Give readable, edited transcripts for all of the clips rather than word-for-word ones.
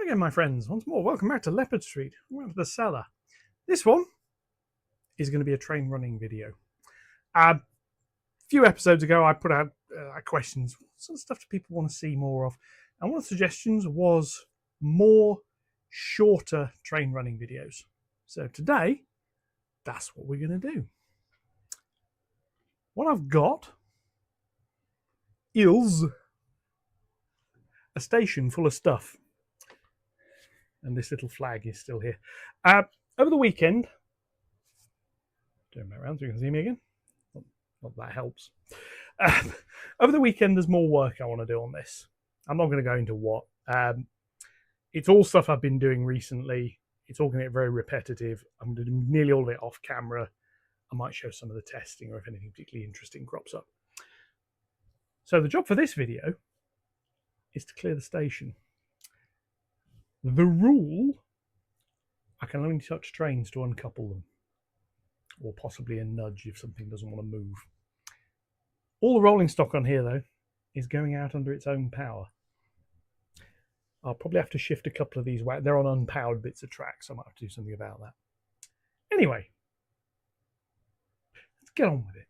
again, my friends. Once more, welcome back to Leopard Street. We're to the cellar. This one is going to be a train running video. A few episodes ago, I put out questions. What sort of stuff do people want to see more of? And one of the suggestions was more shorter train running videos. So today, that's what we're going to do. What I've got is a station full of stuff. And this little flag is still here. Over the weekend, turn back around so you can see me again. Not that helps. Over the weekend, there's more work I want to do on this. I'm not going to go into what. It's all stuff I've been doing recently. It's all going to get very repetitive. I'm going to do nearly all of it off camera. I might show some of the testing or if anything particularly interesting crops up. So the job for this video is to clear the station. The rule, I can only touch trains to uncouple them, or possibly a nudge if something doesn't want to move. All the rolling stock on here, though, is going out under its own power. I'll probably have to shift a couple of these. They're on unpowered bits of track, so I might have to do something about that. Anyway, let's get on with it.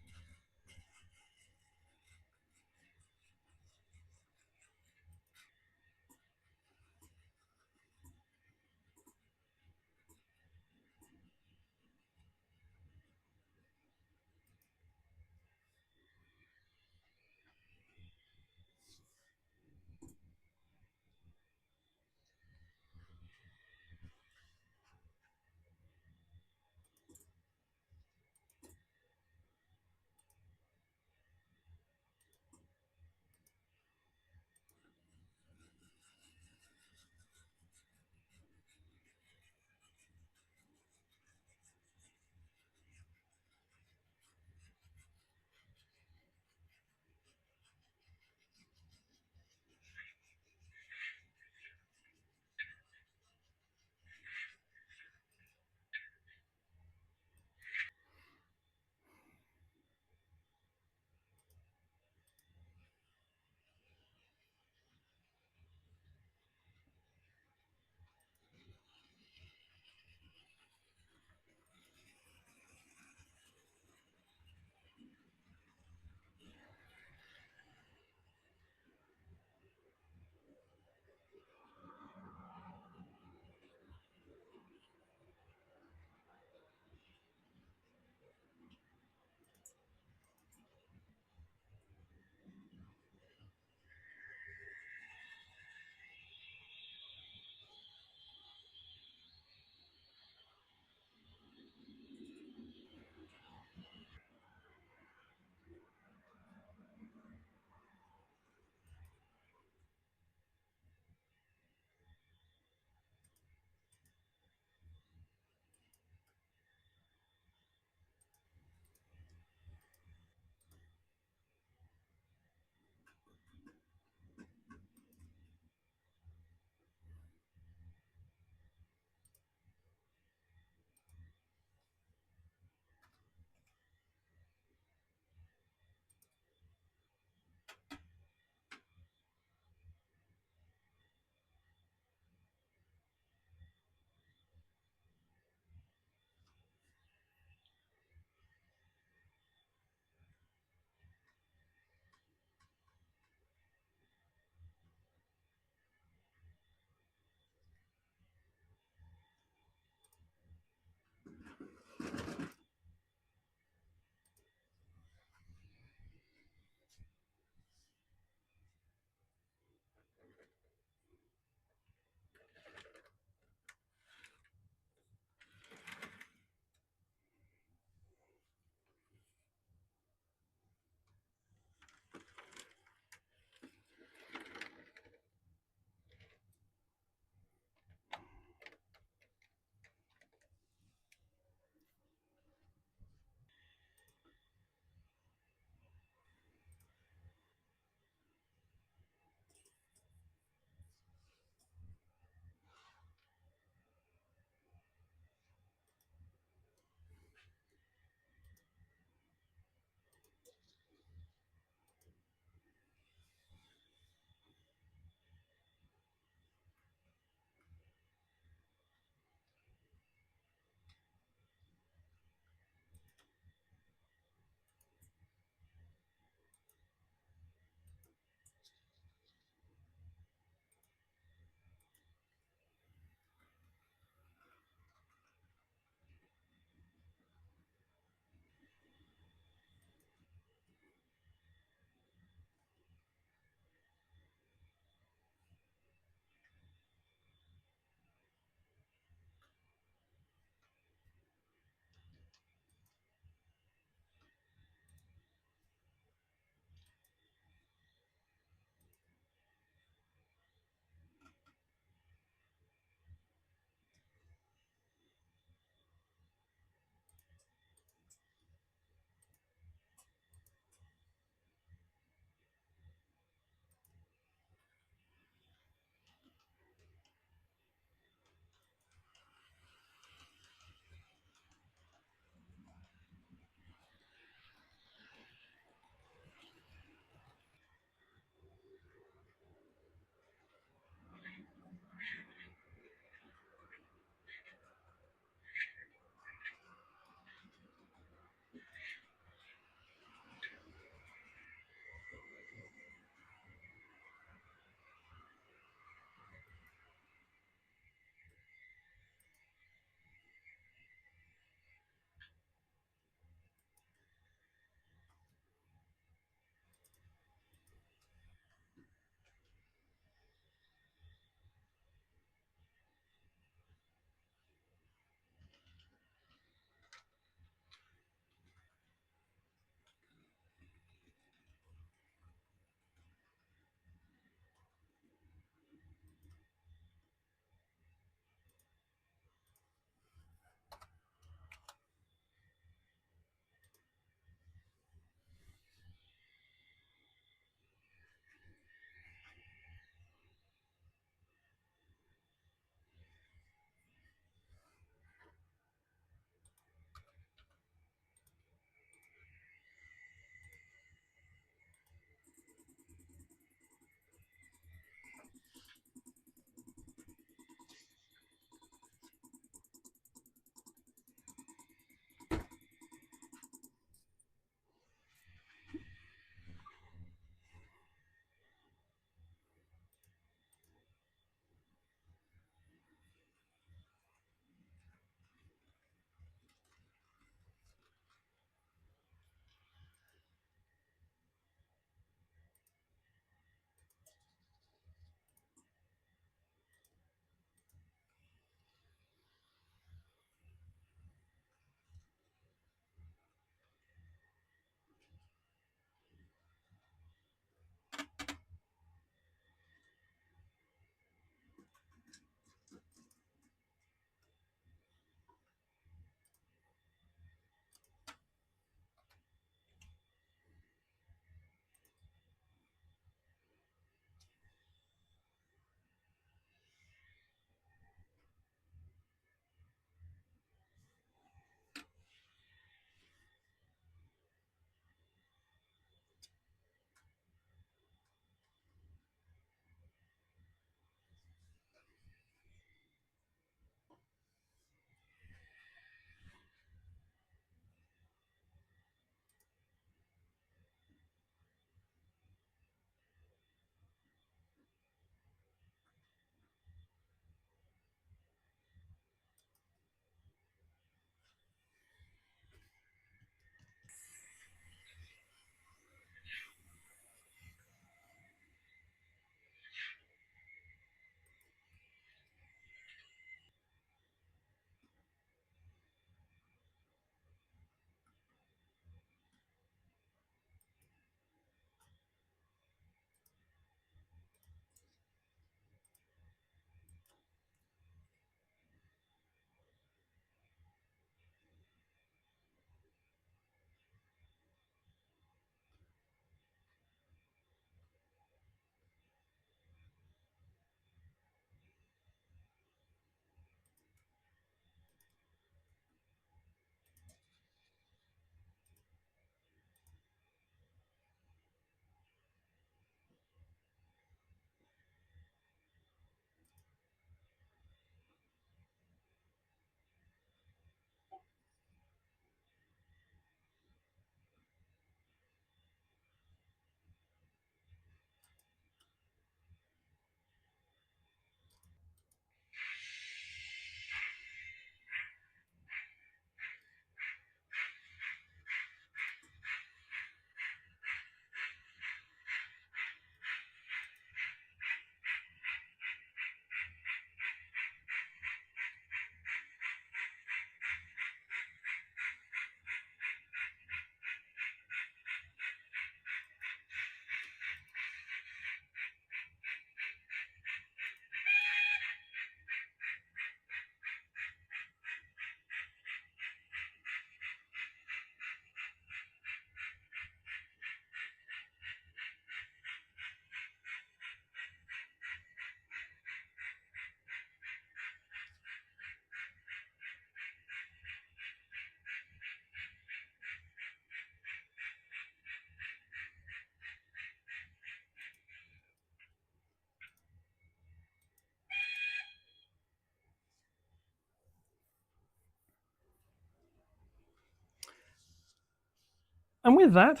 And with that,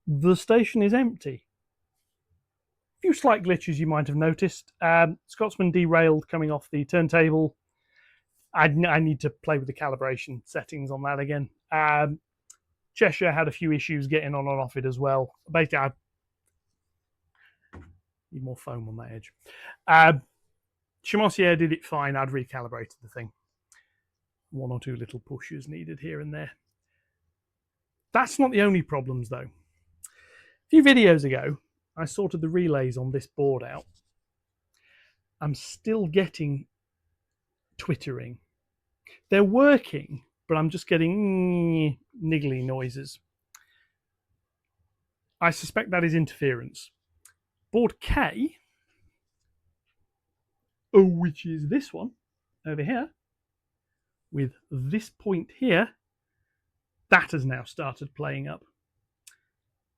the station is empty. A few slight glitches you might have noticed. Scotsman derailed coming off the turntable. I need to play with the calibration settings on that again. Cheshire had a few issues getting on and off it as well. Basically, I need more foam on that edge. Chimossier did it fine. I'd recalibrated the thing. One or two little pushes needed here and there. That's not the only problems, though. A few videos ago, I sorted the relays on this board out. I'm still getting twittering. They're working, but I'm just getting niggly noises. I suspect that is interference. Board K, which is this one over here, with this point here, that has now started playing up.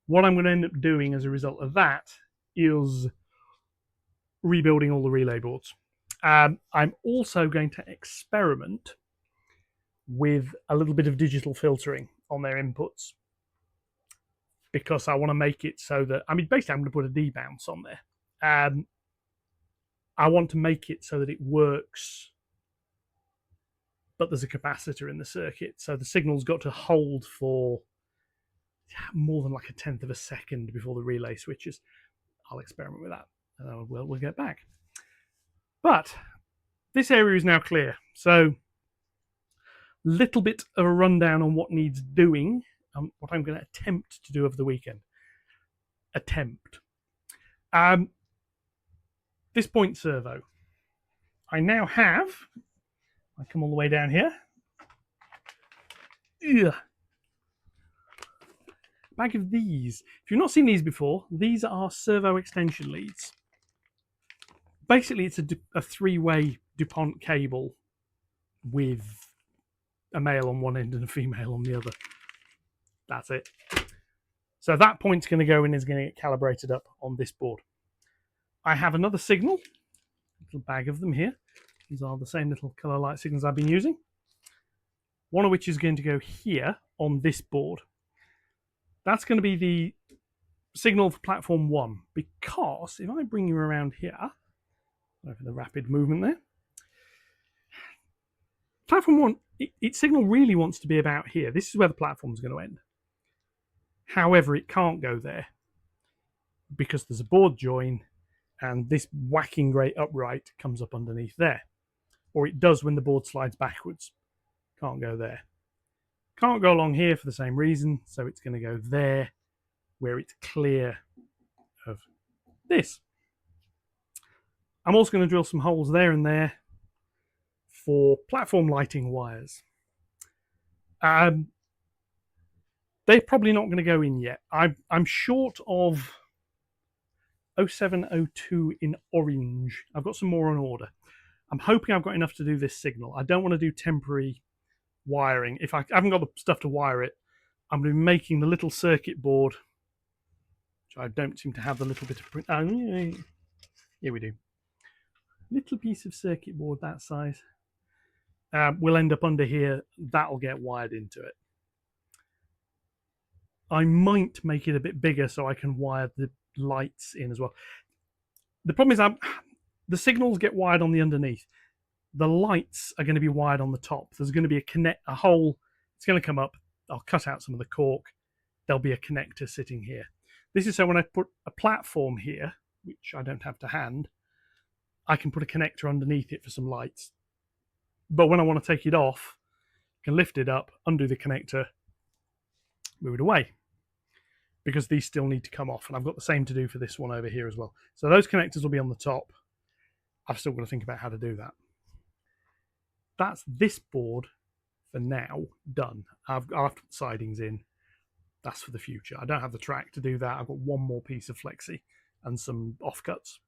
What I'm going to end up doing as a result of that is rebuilding all the relay boards. I'm also going to experiment with a little bit of digital filtering on their inputs, because I want to make it so that, I mean, basically I'm going to put a debounce on there. I want to make it so that it works, but there's a capacitor in the circuit, so the signal's got to hold for more than like a tenth of a second before the relay switches. I'll experiment with that, and we'll get back. But this area is now clear, so little bit of a rundown on what needs doing, what I'm going to attempt to do over the weekend. This point servo. I now have, I come all the way down here. Bag of these. If you've not seen these before, these are servo extension leads. Basically, it's a three-way DuPont cable with a male on one end and a female on the other. That's it. So that point's going to go in, is going to get calibrated up on this board. I have another signal, a little bag of them here. These are the same little colour light signals I've been using. One of which is going to go here on this board. That's going to be the signal for platform 1, because if I bring you around here, sorry for the rapid movement there, platform 1, its signal really wants to be about here. This is where the platform is going to end. However, it can't go there because there's a board join and this whacking grey upright comes up underneath there. Or it does when the board slides backwards. Can't go there. Can't go along here for the same reason, so it's going to go there where it's clear of this. I'm also going to drill some holes there and there for platform lighting wires. They're probably not going to go in yet. I'm short of 0702 in orange. I've got some more on order. I'm hoping I've got enough to do this signal. I don't want to do temporary wiring. If I haven't got the stuff to wire it, I'm going to be making the little circuit board, which I don't seem to have the little bit of... here we do. Little piece of circuit board that size. Will end up under here. That'll get wired into it. I might make it a bit bigger so I can wire the lights in as well. The problem is the signals get wired on the underneath. The lights are going to be wired on the top. There's going to be a hole. It's going to come up. I'll cut out some of the cork. There'll be a connector sitting here. This is so when I put a platform here, which I don't have to hand, I can put a connector underneath it for some lights. But when I want to take it off, I can lift it up, undo the connector, move it away. Because these still need to come off. And I've got the same to do for this one over here as well. So those connectors will be on the top. I've still got to think about how to do that. That's this board for now done. I'll have to put sidings in. That's for the future. I don't have the track to do that. I've got one more piece of flexi and some offcuts.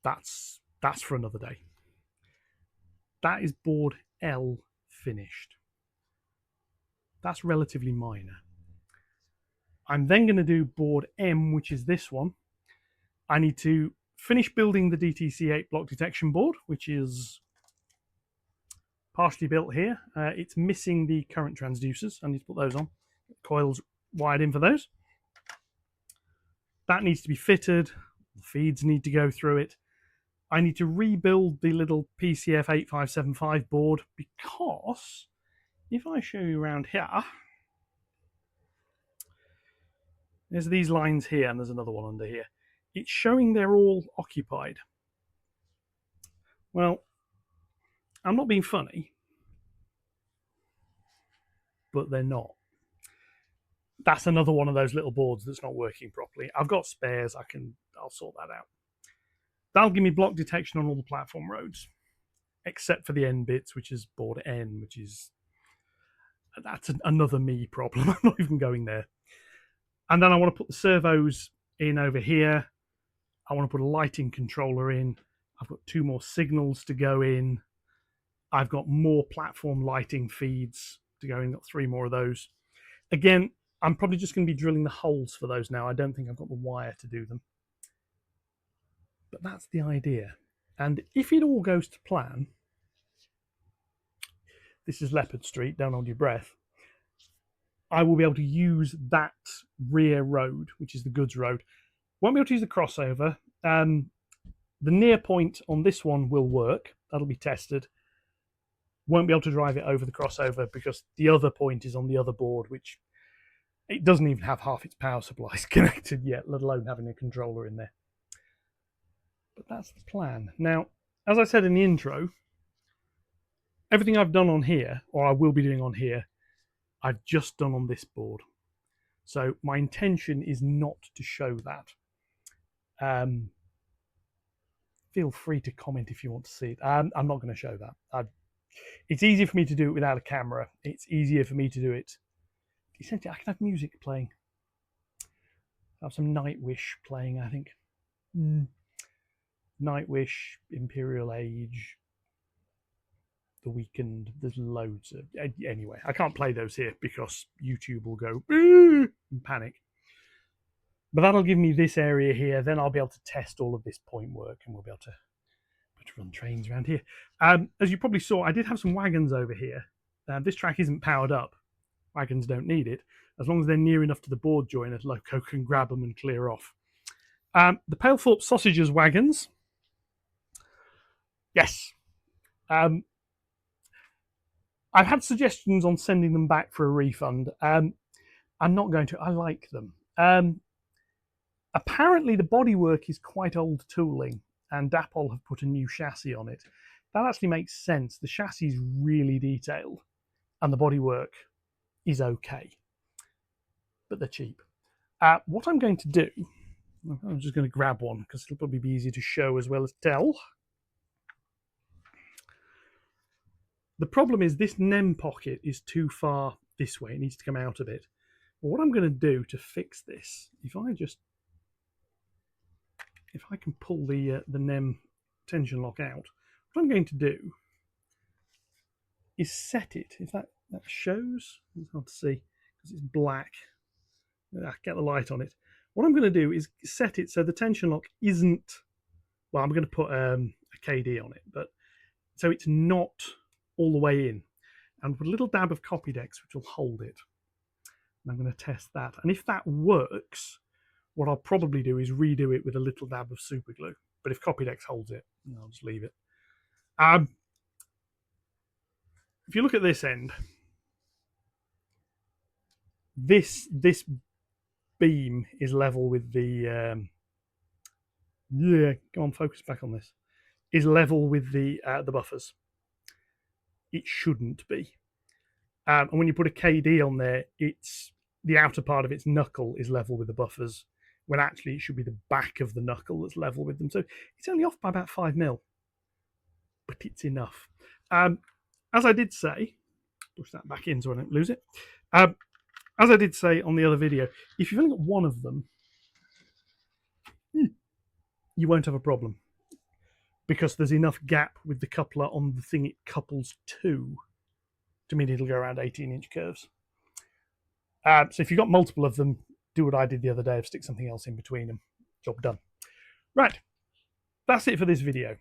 That's for another day. That is board L finished. That's relatively minor. I'm then going to do board M, which is this one. I need to finish building the DTC8 block detection board, which is partially built here. It's missing the current transducers. I need to put those on. coils wired in for those. That needs to be fitted. The feeds need to go through it. I need to rebuild the little PCF 8575 board, because if I show you around here, there's these lines here and there's another one under here. It's showing they're all occupied. Well, I'm not being funny, but they're not. That's another one of those little boards that's not working properly. I've got spares. I'll sort that out. That'll give me block detection on all the platform roads, except for the N bits, which is board N, that's another me problem. I'm not even going there. And then I want to put the servos in over here. I want to put a lighting controller in. I've got 2 more signals to go in. I've got more platform lighting feeds to go in. Got 3 more of those. Again, I'm probably just going to be drilling the holes for those now. I don't think I've got the wire to do them. But that's the idea. And if it all goes to plan, this is Leopard Street, don't hold your breath, I will be able to use that rear road, which is the goods road. Won't be able to use the crossover. The near point on this one will work. That'll be tested. Won't be able to drive it over the crossover because the other point is on the other board, which it doesn't even have half its power supplies connected yet, let alone having a controller in there. But that's the plan. Now, as I said in the intro, everything I've done on here, or I will be doing on here, I've just done on this board. So my intention is not to show that. Feel free to comment if you want to see it. I'm not going to show that. It's easier for me to do it without a camera. It's easier for me to do it. Essentially, I can have music playing. I'll have some Nightwish playing, I think. Nightwish, Imperial Age, The Weeknd. There's loads of... Anyway, I can't play those here because YouTube will go and panic. But that'll give me this area here. Then I'll be able to test all of this point work and we'll be able to run trains around here. As you probably saw, I did have some wagons over here. This track isn't powered up. Wagons don't need it. As long as they're near enough to the board joiner, Loco can grab them and clear off. The Palethorpe Sausages wagons. Yes. I've had suggestions on sending them back for a refund. I'm not going to. I like them. Apparently, the bodywork is quite old tooling, and Dapol have put a new chassis on it. That actually makes sense. The chassis is really detailed, and the bodywork is okay, but they're cheap. What I'm going to do, I'm just going to grab one because it'll probably be easier to show as well as tell. The problem is this NEM pocket is too far this way. It needs to come out a bit. But what I'm going to do to fix this, if I can pull the NEM tension lock out, what I'm going to do is set it. If that shows, it's hard to see because it's black. Get the light on it. What I'm going to do is set it so the tension lock isn't, well, I'm going to put a KD on it, but so it's not all the way in, and put a little dab of Copydex which will hold it. And I'm going to test that, and if that works, what I'll probably do is redo it with a little dab of super glue. But if Copydex holds it, I'll just leave it. If you look at this end, this beam is level with the come on, focus back on this. Is level with the buffers. It shouldn't be. And when you put a KD on there, it's the outer part of its knuckle is level with the buffers, when actually it should be the back of the knuckle that's level with them. So it's only off by about 5 mil, but it's enough. As I did say, push that back in so I don't lose it. As I did say on the other video, if you've only got one of them, you won't have a problem, because there's enough gap with the coupler on the thing it couples to mean it'll go around 18-inch curves. So if you've got multiple of them, do what I did the other day of stick something else in between them. Job done. Right, that's it for this video.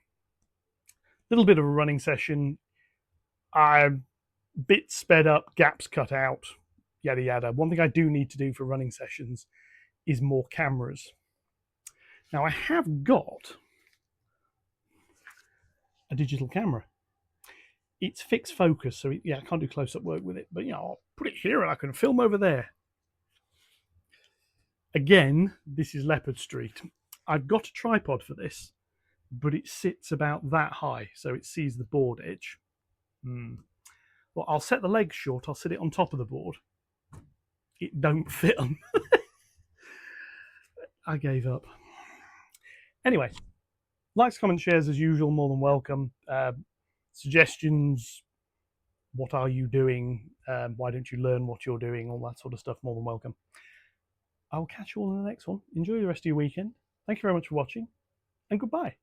Little bit of a running session. Bits sped up, gaps cut out. yada yada. One thing I do need to do for running sessions is more cameras. Now I have got a digital camera. It's fixed focus, so yeah, I can't do close-up work with it, but I'll put it here and I can film over there. Again, this is Leopard Street. I've got a tripod for this, but it sits about that high, so it sees the board edge. Well, I'll set the legs short. I'll sit it on top of the board. It don't fit them. I gave up. Anyway, likes, comments, shares as usual, more than welcome. Suggestions, what are you doing? Why don't you learn what you're doing? All that sort of stuff, more than welcome. I will catch you all in the next one. Enjoy the rest of your weekend. Thank you very much for watching, and goodbye.